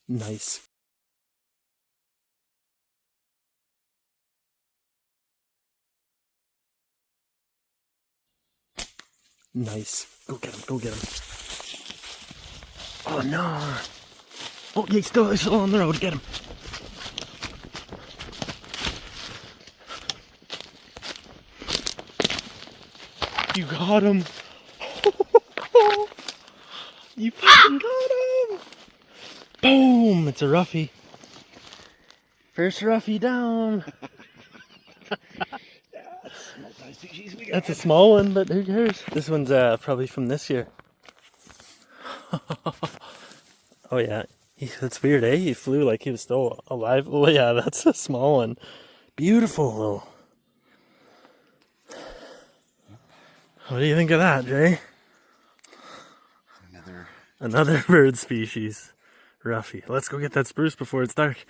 Nice. Nice. Go get him, go get him. Oh no. Oh, yeah, he's still on the road. Get him. You got him. You fucking got him. Boom. It's a roughie. First roughie down. That's a small one, but who cares? This one's probably from this year. Oh yeah, that's weird, eh? He flew like he was still alive. Oh yeah, that's a small one. Beautiful though. What do you think of that, Jay? Another bird species. Roughie. Let's go get that spruce before it's dark.